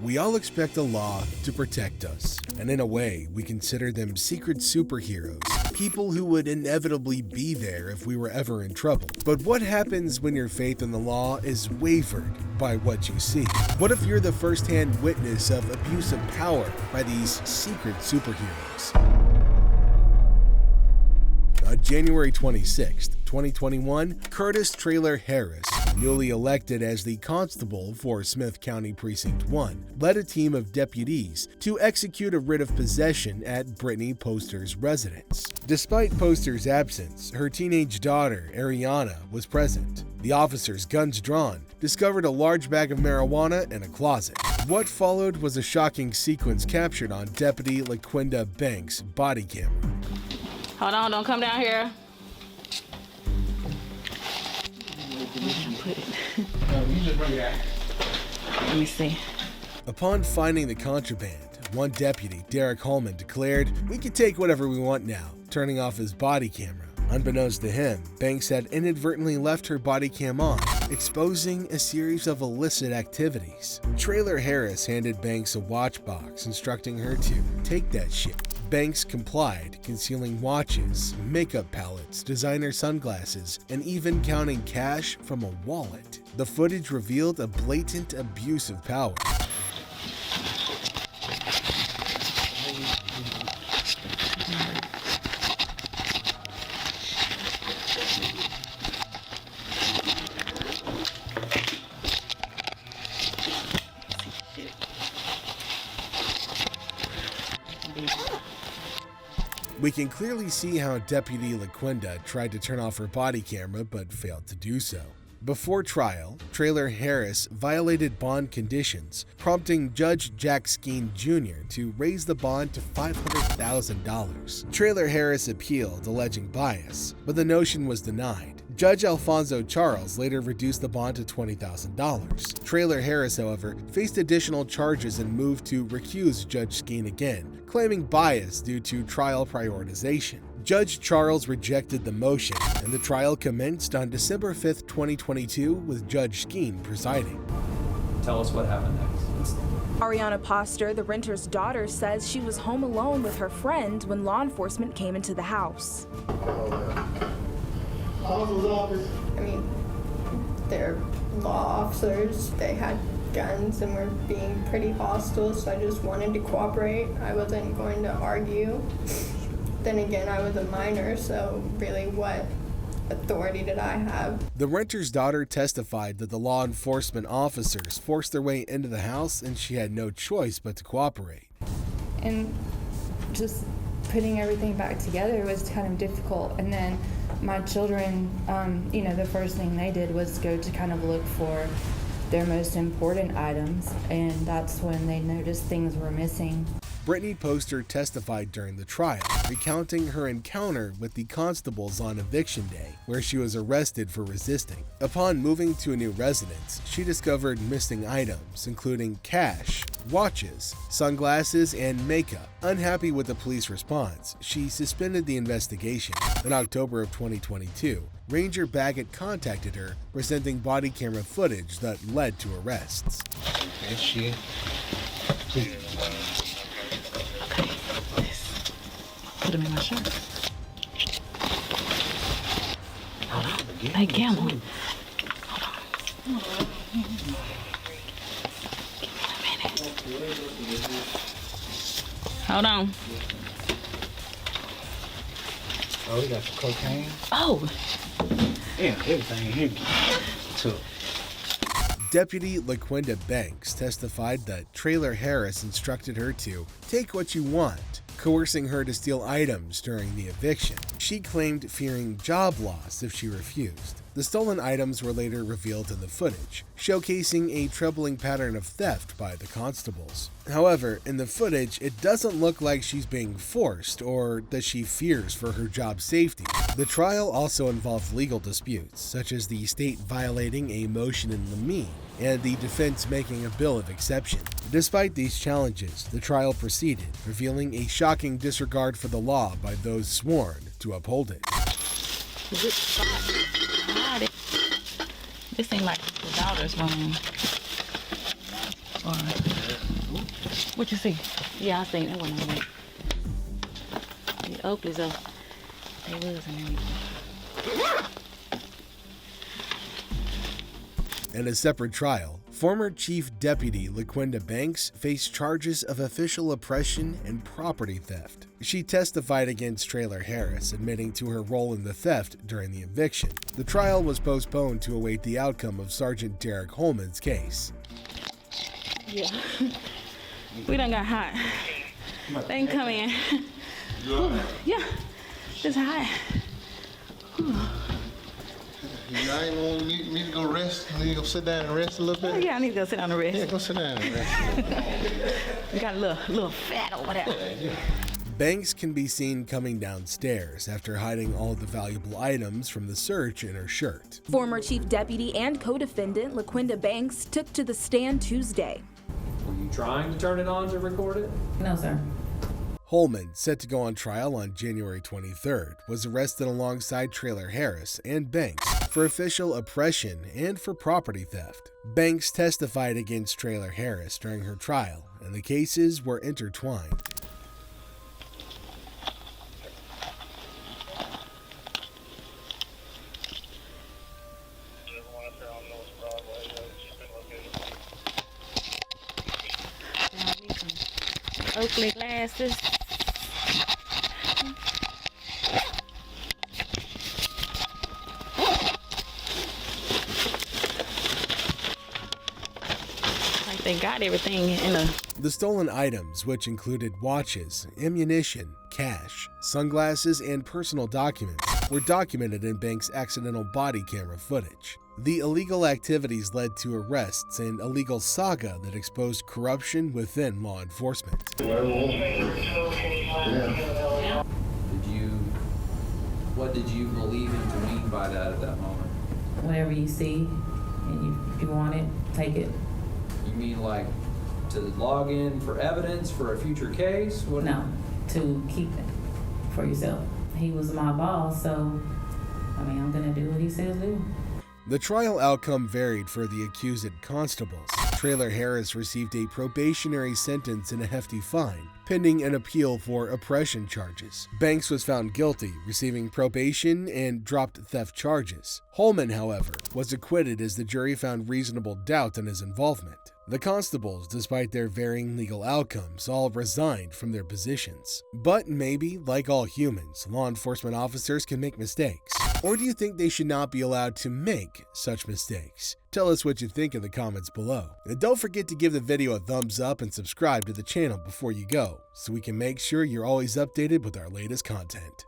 We all expect the law to protect us, and in a way, we consider them secret superheroes, people who would inevitably be there if we were ever in trouble. But what happens when your faith in the law is wavered by what you see? What if you're the first-hand witness of abuse of power by these secret superheroes? On January 26, 2021, Curtis Traylor Harris, newly elected as the constable for Smith County Precinct 1, led a team of deputies to execute a writ of possession at Brittany Poster's residence. Despite Poster's absence, her teenage daughter, Ariana, was present. The officers, guns drawn, discovered a large bag of marijuana in a closet. What followed was a shocking sequence captured on Deputy LaQuinda Banks' body camera. Hold on, don't come down here. Let me see. Upon finding the contraband, one deputy, Derek Holman, declared, "We can take whatever we want now," turning off his body camera. Unbeknownst to him, Banks had inadvertently left her body cam on, exposing a series of illicit activities. Traylor Harris handed Banks a watch box, instructing her to take that shit. Banks complied, concealing watches, makeup palettes, designer sunglasses, and even counting cash from a wallet. The footage revealed a blatant abuse of power. We can clearly see how Deputy LaQuinda tried to turn off her body camera but failed to do so. Before trial, Traylor Harris violated bond conditions, prompting Judge Jack Skeen Jr. to raise the bond to $500,000. Traylor Harris appealed, alleging bias, but the notion was denied. Judge Alfonso Charles later reduced the bond to $20,000. Traylor Harris, however, faced additional charges and moved to recuse Judge Skeen again, claiming bias due to trial prioritization. Judge Charles rejected the motion, and the trial commenced on December 5, 2022, with Judge Skeen presiding. Tell us what happened next. Ariana Poster, the renter's daughter, says she was home alone with her friend when law enforcement came into the house. I mean, they're law officers. They had guns and were being pretty hostile, so I just wanted to cooperate. I wasn't going to argue. Then again, I was a minor, so really what authority did I have? The renter's daughter testified that the law enforcement officers forced their way into the house and she had no choice but to cooperate. And just putting everything back together was kind of difficult. And then my children, the first thing they did was go to kind of look for their most important items, and that's when they noticed things were missing. Brittany Poster testified during the trial, recounting her encounter with the constables on eviction day, where she was arrested for resisting. Upon moving to a new residence, she discovered missing items, including cash, watches, sunglasses, and makeup. Unhappy with the police response, she suspended the investigation. In October of 2022, Ranger Baggett contacted her, presenting body camera footage that led to arrests. Okay, shit. Put him in my shirt. Hold on. Hey, Camel. Hold on. Give me a minute. Hold on. Oh, we got some cocaine. Oh. Yeah, everything here took. Deputy LaQuinda Banks testified that Traylor Harris instructed her to take what you want, coercing her to steal items during the eviction. She claimed fearing job loss if she refused. The stolen items were later revealed in the footage, showcasing a troubling pattern of theft by the constables. However, in the footage, it doesn't look like she's being forced or that she fears for her job safety. The trial also involved legal disputes, such as the state violating a motion in limine and the defense making a bill of exception. Despite these challenges, the trial proceeded, revealing a shocking disregard for the law by those sworn to uphold it. This ain't like the daughter's room. Or What you see? Yeah, I seen that one on there. The Oakleys, though, they was in there. In a separate trial, former Chief Deputy LaQuinda Banks faced charges of official oppression and property theft. She testified against Trailer Harris, admitting to her role in the theft during the eviction. The trial was postponed to await the outcome of Sergeant Derek Holman's case. Yeah. We done got hot. They can come in. Ooh, yeah, it's hot. I ain't want me to go rest. You need to go sit down and rest a little bit. Oh, yeah, I need to go sit down and rest. Yeah, go sit down and rest. We got a little fat over there. Banks can be seen coming downstairs after hiding all the valuable items from the search in her shirt. Former Chief Deputy and co-defendant LaQuinda Banks took to the stand Tuesday. Were you trying to turn it on to record it? No, sir. Holman, set to go on trial on January 23rd, was arrested alongside Trailer Harris and Banks for official oppression and for property theft. Banks testified against Trailer Harris during her trial, and the cases were intertwined. Oakley glasses. Like they got everything in a... The stolen items, which included watches, ammunition, cash, sunglasses, and personal documents, were documented in Banks' accidental body camera footage. The illegal activities led to arrests and a legal saga that exposed corruption within law enforcement. What did you believe him to mean by that at that moment? Whatever you see and you want it, take it. You mean like to log in for evidence for a future case? What? No, to keep it for yourself. He was my boss, so I mean, I'm gonna do what he says do. The trial outcome varied for the accused constables. Trailer Harris received a probationary sentence and a hefty fine, pending an appeal for oppression charges. Banks was found guilty, receiving probation and dropped theft charges. Holman, however, was acquitted as the jury found reasonable doubt in his involvement. The constables, despite their varying legal outcomes, all resigned from their positions. But maybe, like all humans, law enforcement officers can make mistakes. Or do you think they should not be allowed to make such mistakes? Tell us what you think in the comments below. And don't forget to give the video a thumbs up and subscribe to the channel before you go, so we can make sure you're always updated with our latest content.